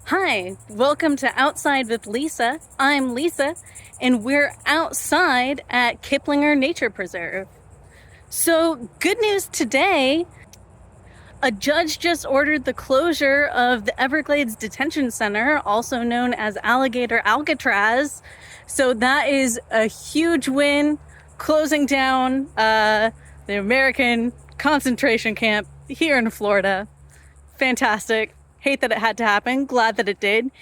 Hi, welcome to Outside with Lisa. I'm Lisa, and we're outside at Kiplinger Nature Preserve. So, good news today, a judge just ordered the closure of the Everglades Detention Center, also known as Alligator Alcatraz. So, that is a huge win, closing down the American concentration camp here in Florida. Fantastic. Hate that it had to happen. Glad that it did.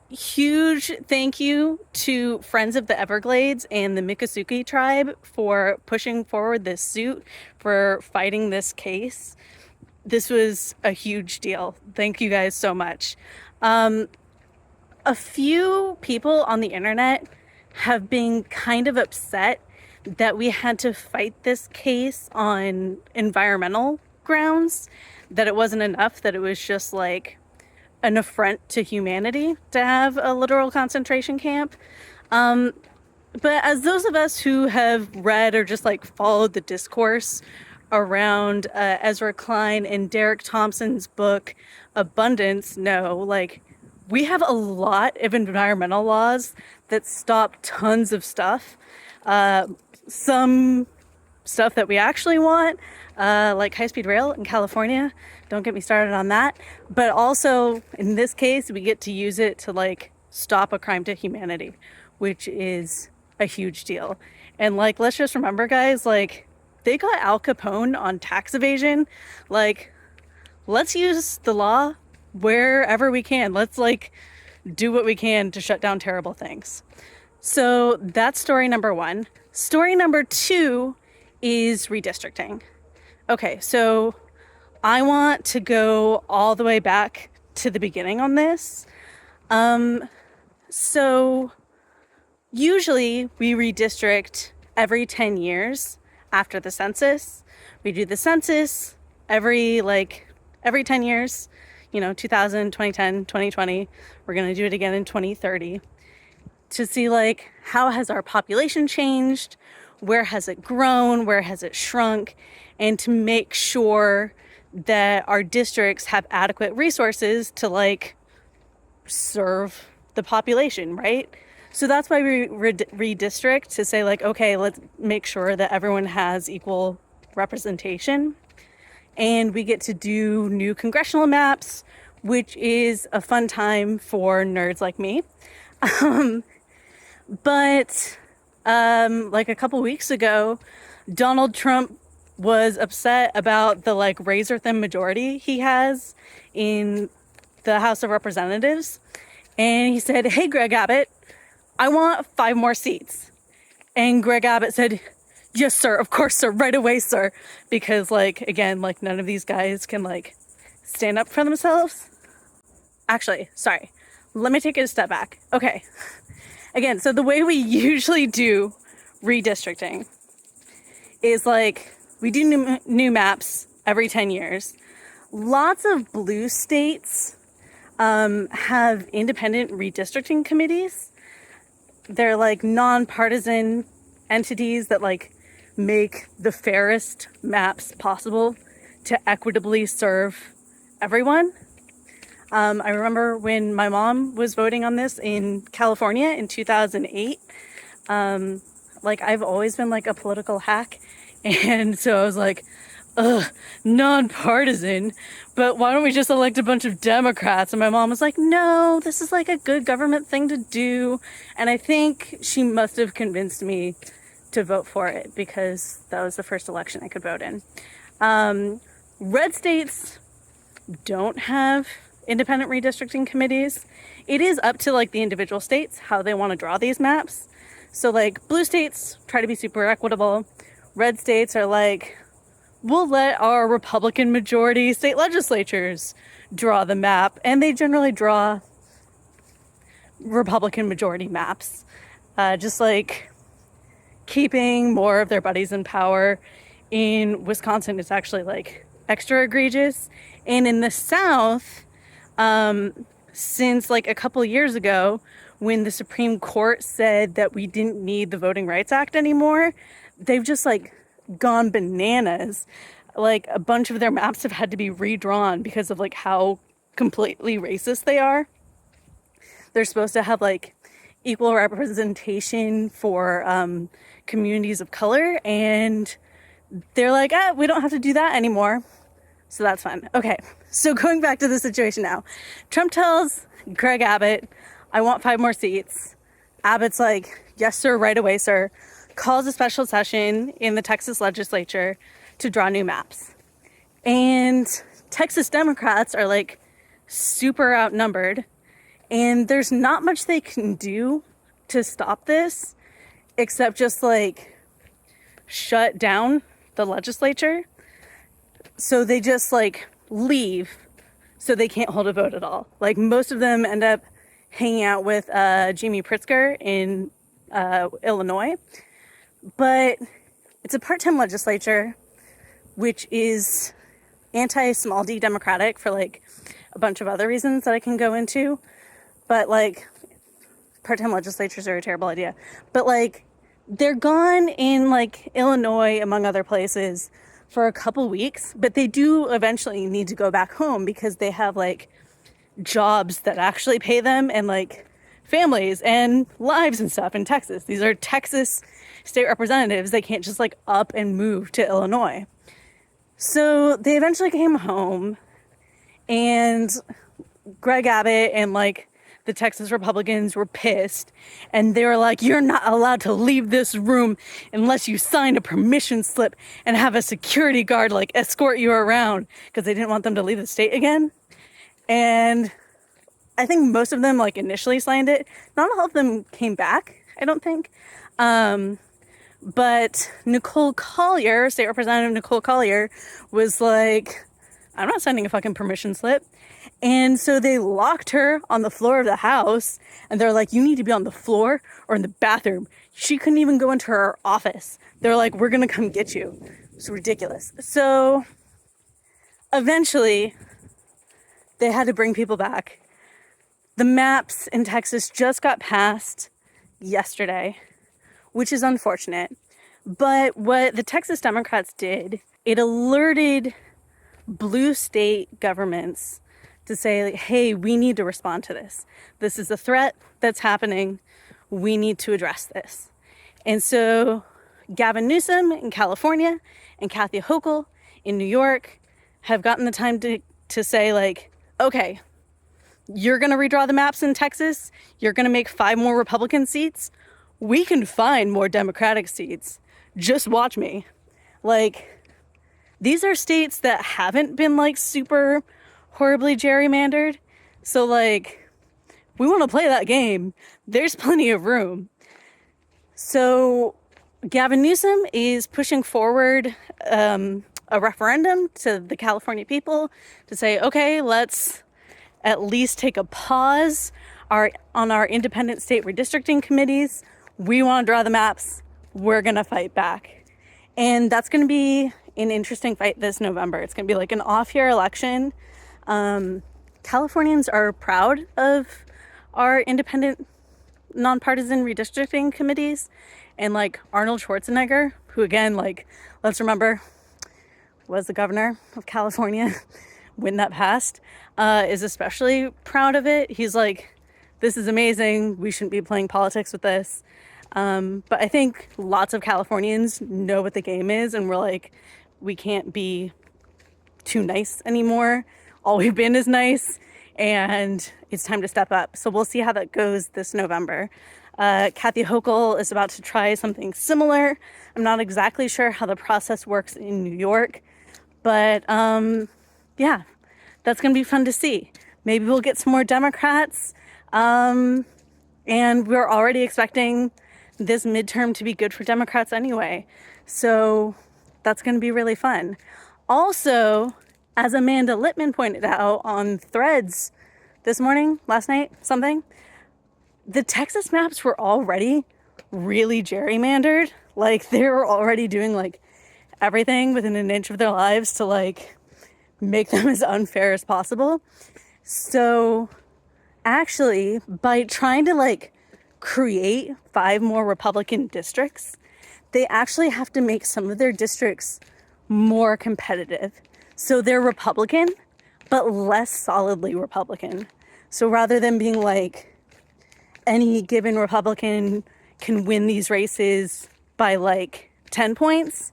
Huge thank you to Friends of the Everglades and the Miccosukee tribe for pushing forward this suit, for fighting this case. This was a huge deal. Thank you guys so much. A few people on the internet have been kind of upset that we had to fight this case on environmental grounds, that it wasn't enough, that it was just like an affront to humanity to have a literal concentration camp. But as those of us who have read or just like followed the discourse around Ezra Klein and Derek Thompson's book Abundance know, like, we have a lot of environmental laws that stop tons of stuff. Some stuff that we actually want, like high-speed rail in California. Don't get me started on that. But also, in this case, we get to use it to like stop a crime to humanity, which is a huge deal. And like, let's just remember, guys, like, they got Al Capone on tax evasion. Like, let's use the law wherever we can. Let's like do what we can to shut down terrible things. So that's story number one. Story number two is redistricting. Okay, so I want to go all the way back to the beginning on this. So usually we redistrict every 10 years after the census. We do the census every 10 years, 2000, 2010, 2020. We're going to do it again in 2030 to see like how has our population changed, where has it grown, where has it shrunk, and to make sure that our districts have adequate resources to like serve the population, right? So that's why we redistrict, to say like, okay, let's make sure that everyone has equal representation. And we get to do new congressional maps, which is a fun time for nerds like me. But like a couple weeks ago, Donald Trump was upset about the like razor thin majority he has in the House of Representatives. And he said, "Hey, Greg Abbott, I want 5 more seats." And Greg Abbott said, "Yes, sir. Of course, sir. Right away, sir." Because like, again, like none of these guys can like stand up for themselves. Actually, sorry. Let me take it a step back. Okay. Again, so the way we usually do redistricting is like we do new maps every 10 years. Lots of blue states have independent redistricting committees. They're like nonpartisan entities that like make the fairest maps possible to equitably serve everyone. I remember when my mom was voting on this in California in 2008. Like, I've always been like a political hack. And so I was like, nonpartisan, but why don't we just elect a bunch of Democrats? And my mom was like, no, this is like a good government thing to do. And I think she must have convinced me to vote for it because that was the first election I could vote in. Red states don't have independent redistricting committees. It is up to like the individual states how they want to draw these maps. So like blue states try to be super equitable. Red states are like, we'll let our Republican majority state legislatures draw the map, and they generally draw Republican majority maps, just like keeping more of their buddies in power. In Wisconsin, it's actually like extra egregious. And in the South, since like a couple years ago, when the Supreme Court said that we didn't need the Voting Rights Act anymore, they've just like gone bananas. Like a bunch of their maps have had to be redrawn because of like how completely racist they are. they're supposed to have like equal representation for communities of color, and they're like, we don't have to do that anymore. So that's fun. Okay, so going back to the situation now. Trump tells Greg Abbott, I want 5 more seats. Abbott's like, yes, sir, right away, sir. Calls a special session in the Texas legislature to draw new maps. And Texas Democrats are like super outnumbered, and there's not much they can do to stop this except just like shut down the legislature. So they just like leave, so they can't hold a vote at all. Like most of them end up hanging out with Jamie Pritzker in Illinois. But it's a part-time legislature, which is anti-small d Democratic for like a bunch of other reasons that I can go into. But like part-time legislatures are a terrible idea. But like they're gone in like Illinois, among other places, for a couple weeks. But they do eventually need to go back home because they have like jobs that actually pay them and like families and lives and stuff in Texas. These are Texas state representatives. They can't just like up and move to Illinois. So they eventually came home, and Greg Abbott and like the Texas Republicans were pissed, and they were like, you're not allowed to leave this room unless you sign a permission slip and have a security guard like escort you around, because they didn't want them to leave the state again. And I think most of them like initially signed it. Not all of them came back, I don't think. But Nicole Collier, State Representative Nicole Collier, was like, I'm not signing a fucking permission slip. And so they locked her on the floor of the house, and they're like, you need to be on the floor or in the bathroom. She couldn't even go into her office. They're like, we're gonna come get you. It's ridiculous. So eventually they had to bring people back. The maps in Texas just got passed yesterday, which is unfortunate. But what the Texas Democrats did, it alerted blue state governments to say, like, hey, we need to respond to this. This is a threat that's happening. We need to address this. And so Gavin Newsom in California and Kathy Hochul in New York have gotten the time to say, like, okay, you're going to redraw the maps in Texas. You're going to make 5 more Republican seats. We can find more Democratic seats. Just watch me. Like, these are states that haven't been like super horribly gerrymandered. So like, we want to play that game. There's plenty of room. So Gavin Newsom is pushing forward a referendum to the California people to say, okay, let's at least take a pause on our independent state redistricting committees. We want to draw the maps. We're going to fight back. And that's going to be an interesting fight this November. It's going to be like an off-year election. Californians are proud of our independent, nonpartisan redistricting committees. And like Arnold Schwarzenegger, who again, like, let's remember, was the governor of California when that passed, is especially proud of it. He's like, this is amazing. We shouldn't be playing politics with this. But I think lots of Californians know what the game is, and we're like, we can't be too nice anymore. All we've been is nice, and it's time to step up. So we'll see how that goes this November. Kathy Hochul is about to try something similar. I'm not exactly sure how the process works in New York, but yeah, that's going to be fun to see. Maybe we'll get some more Democrats, and we're already expecting this midterm to be good for Democrats anyway. So that's going to be really fun. Also, as Amanda Littman pointed out on Threads this morning, last night, something, the Texas maps were already really gerrymandered. Like, they were already doing like everything within an inch of their lives to like make them as unfair as possible. So actually, by trying to like create 5 more Republican districts, they actually have to make some of their districts more competitive. So they're Republican, but less solidly Republican. So rather than being like any given Republican can win these races by like 10 points,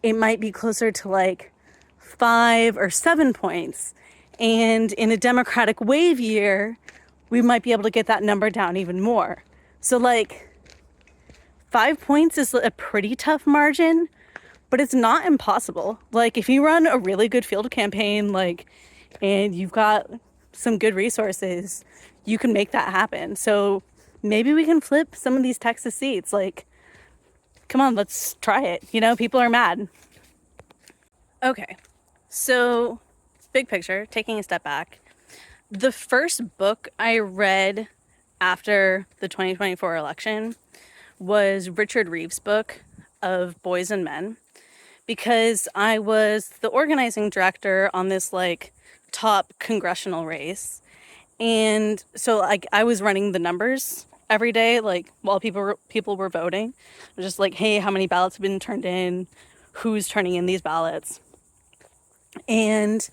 it might be closer to like 5 or 7 points. And in a Democratic wave year, we might be able to get that number down even more. So like 5 points is a pretty tough margin, but it's not impossible. Like if you run a really good field campaign, like, and you've got some good resources, you can make that happen. So maybe we can flip some of these Texas seats. Like, come on, let's try it. You know, people are mad. Okay, so big picture, taking a step back. The first book I read after the 2024 election was Richard Reeves' book of Boys and Men, because I was the organizing director on this like top congressional race. And so like I was running the numbers every day, like while people were voting. I was just like, hey, how many ballots have been turned in? Who's turning in these ballots? And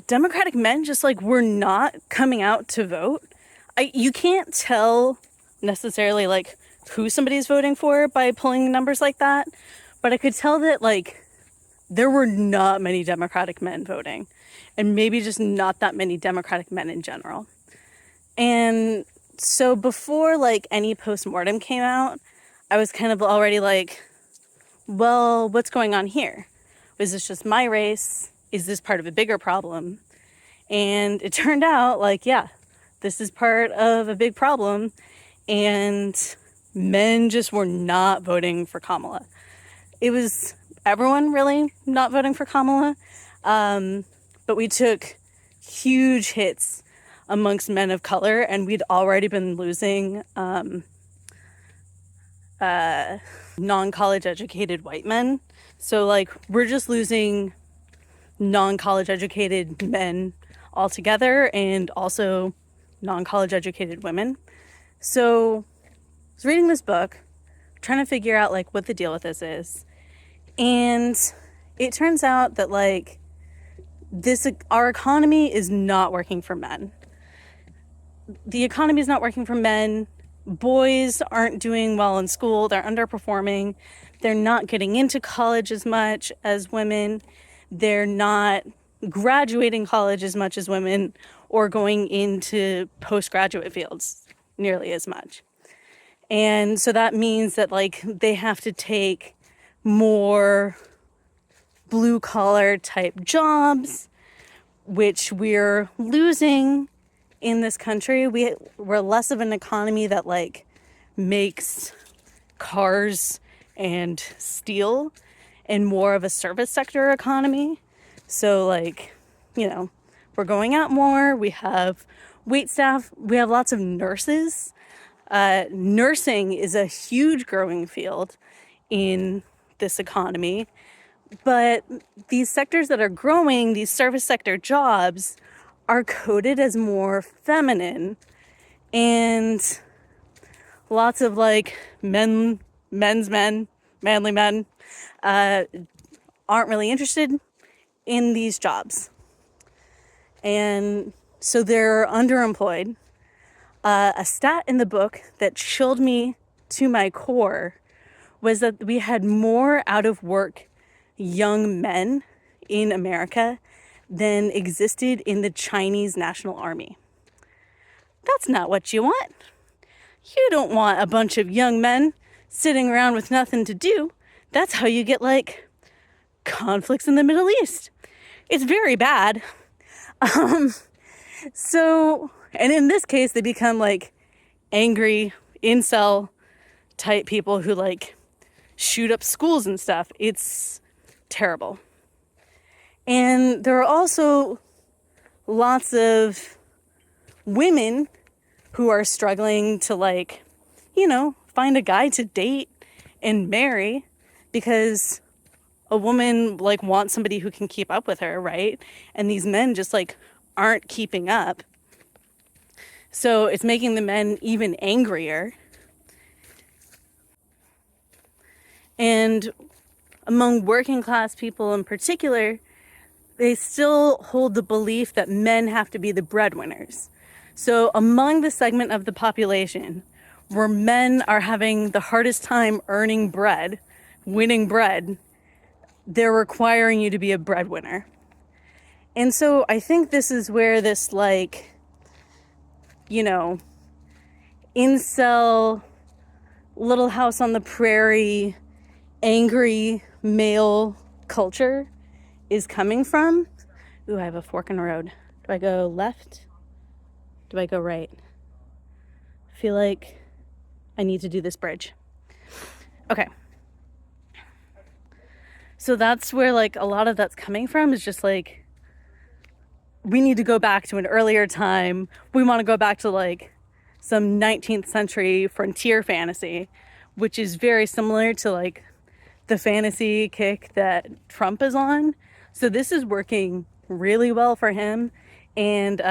Democratic men just like were not coming out to vote. You can't tell necessarily like who somebody's voting for by pulling numbers like that, but I could tell that like there were not many Democratic men voting, and maybe just not that many Democratic men in general. And so before like any postmortem came out, I was kind of already like, well, what's going on here? Was this just my race? Is this part of a bigger problem? And it turned out like, yeah, this is part of a big problem. And men just were not voting for Kamala. It was everyone really not voting for Kamala. But we took huge hits amongst men of color, and we'd already been losing non-college educated white men. So like we're just losing non-college educated men altogether, and also non-college educated women. So I was reading this book, trying to figure out like what the deal with this is. And it turns out that like our economy is not working for men. The economy is not working for men. Boys aren't doing well in school. They're underperforming. They're not getting into college as much as women. They're not graduating college as much as women, or going into postgraduate fields nearly as much. And so that means that like they have to take more blue collar type jobs, which we're losing in this country. We're less of an economy that like makes cars and steel, and more of a service sector economy. So like, you know, we're going out more. We have wait staff. We have lots of nurses. Nursing is a huge growing field in this economy. But these sectors that are growing, these service sector jobs, are coded as more feminine. And lots of like manly men aren't really interested in these jobs. And so they're underemployed. A stat in the book that chilled me to my core was that we had more out of work young men in America than existed in the Chinese National Army. That's not what you want. You don't want a bunch of young men sitting around with nothing to do. That's how you get like conflicts in the Middle East. It's very bad. So, and in this case, they become like angry incel type people who like shoot up schools and stuff. It's terrible. And there are also lots of women who are struggling to like, you know, find a guy to date and marry, because a woman like wants somebody who can keep up with her, right? And these men just like aren't keeping up. So it's making the men even angrier. And among working class people in particular, they still hold the belief that men have to be the breadwinners. So among the segment of the population where men are having the hardest time earning bread, winning bread, they're requiring you to be a breadwinner. And so I think this is where this, like, you know, incel, little house on the prairie, angry male culture is coming from. Ooh, I have a fork in the road. Do I go left? Do I go right? I feel like I need to do this bridge. Okay. So that's where, like, a lot of that's coming from, is just like, we need to go back to an earlier time. We want to go back to like some 19th century frontier fantasy, which is very similar to like the fantasy kick that Trump is on. So this is working really well for him. And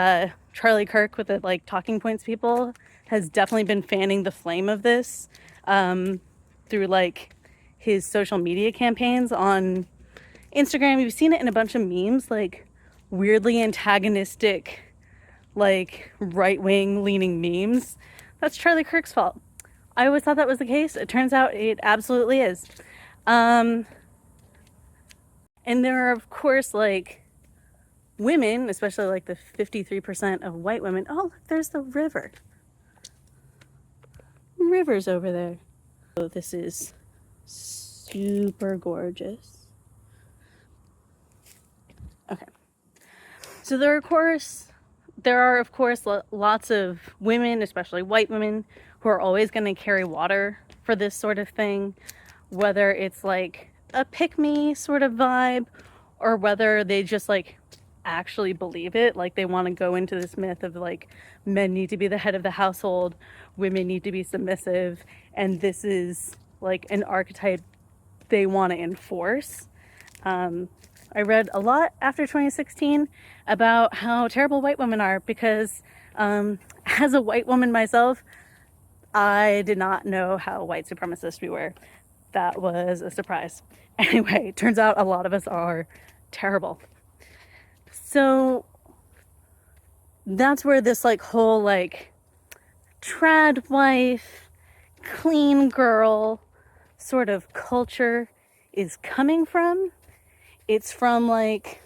Charlie Kirk with the like Talking Points people has definitely been fanning the flame of this through like his social media campaigns on Instagram. You've seen it in a bunch of memes, like weirdly antagonistic, like right-wing leaning memes. That's Charlie Kirk's fault. I always thought that was the case. It turns out it absolutely is. And there are, of course, like women, especially like the 53% of white women. Oh, look, there's the river. River's over there. So this is super gorgeous. Okay. So there are of course lots of women, especially white women, who are always going to carry water for this sort of thing, whether it's like a pick-me sort of vibe, or whether they just like actually believe it, like they want to go into this myth of like men need to be the head of the household, women need to be submissive, and this is like an archetype they want to enforce. I read a lot after 2016 about how terrible white women are, because as a white woman myself, I did not know how white supremacist we were. That was a surprise. Anyway, turns out a lot of us are terrible. So that's where this like whole like trad wife, clean girl sort of culture is coming from. It's from like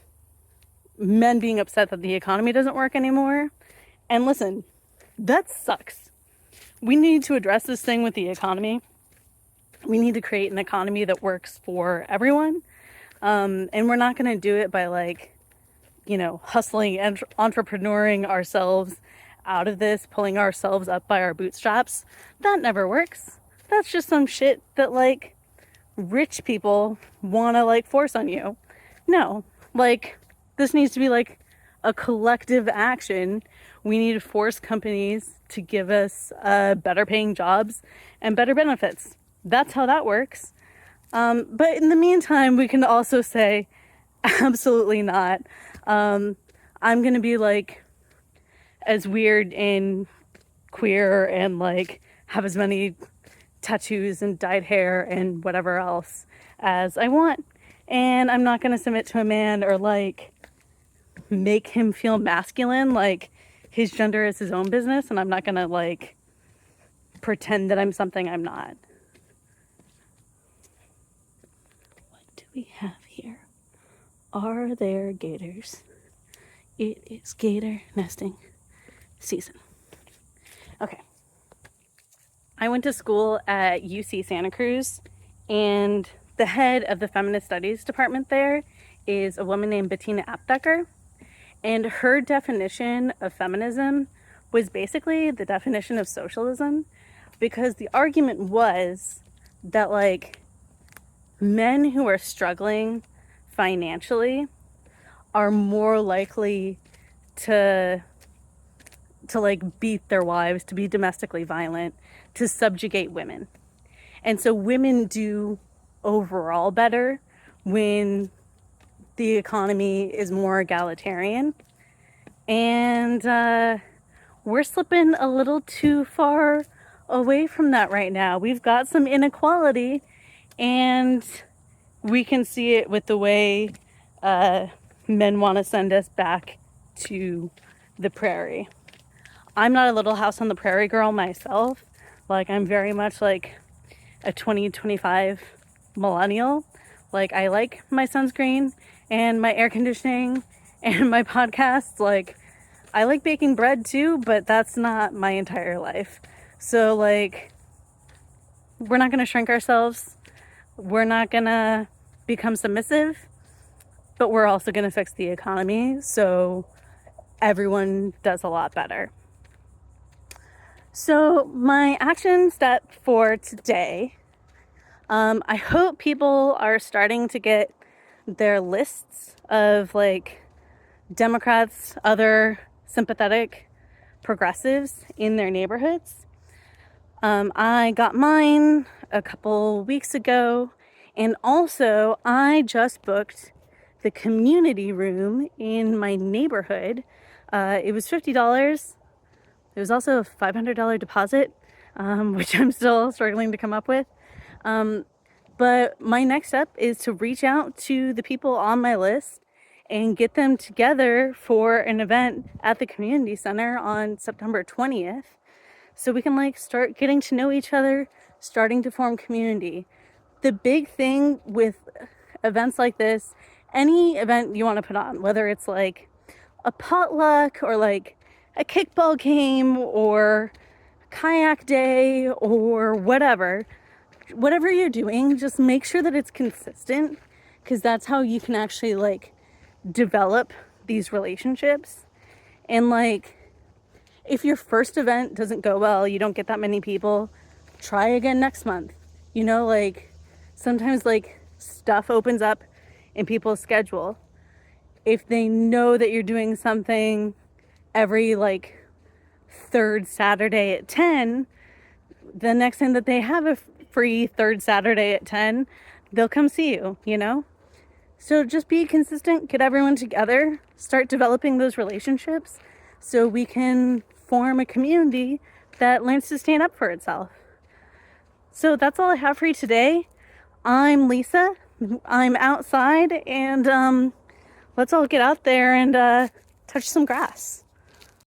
men being upset that the economy doesn't work anymore. And listen, that sucks. We need to address this thing with the economy. We need to create an economy that works for everyone. And we're not going to do it by like, you know, hustling and entrepreneuring ourselves out of this, pulling ourselves up by our bootstraps. That never works. That's just some shit that like rich people want to like force on you. No, like this needs to be like a collective action. We need to force companies to give us better paying jobs and better benefits. That's how that works. But in the meantime, we can also say, absolutely not. I'm going to be like as weird and queer and like have as many tattoos and dyed hair and whatever else as I want. And I'm not going to submit to a man or like make him feel masculine. Like his gender is his own business, and I'm not going to like pretend that I'm something I'm not. What do we have here? Are there gators? It is gator nesting season. Okay. I went to school at UC Santa Cruz, and the head of the feminist studies department there is a woman named Bettina Aptheker. And her definition of feminism was basically the definition of socialism, because the argument was that like men who are struggling financially are more likely to like beat their wives, to be domestically violent, to subjugate women. And so women do overall better when the economy is more egalitarian. And we're slipping a little too far away from that right now. We've got some inequality, and we can see it with the way men want to send us back to the prairie. I'm not a Little House on the Prairie girl myself. Like, I'm very much like a 2025 millennial. Like, I like my sunscreen and my air conditioning and my podcasts. Like, I like baking bread too, but that's not my entire life. So, like, we're not going to shrink ourselves. We're not going to become submissive, but we're also going to fix the economy so everyone does a lot better. So my action step for today, I hope people are starting to get their lists of like Democrats, other sympathetic progressives in their neighborhoods. I got mine a couple weeks ago, and also I just booked the community room in my neighborhood. It was $50. There was also a $500 deposit, which I'm still struggling to come up with. But my next step is to reach out to the people on my list and get them together for an event at the community center on September 20th. So we can like start getting to know each other, starting to form community. The big thing with events like this, any event you want to put on, whether it's like a potluck or like a kickball game or kayak day or whatever you're doing, just make sure that it's consistent, because that's how you can actually like develop these relationships. And like, if your first event doesn't go well, you don't get that many people, try again next month. You know, like sometimes like stuff opens up in people's schedule. If they know that you're doing something every like third Saturday at 10, the next time that they have a free third Saturday at 10, they'll come see you, you know? So just be consistent, get everyone together, start developing those relationships so we can form a community that learns to stand up for itself. So that's all I have for you today. I'm Lisa. I'm outside, and let's all get out there and touch some grass.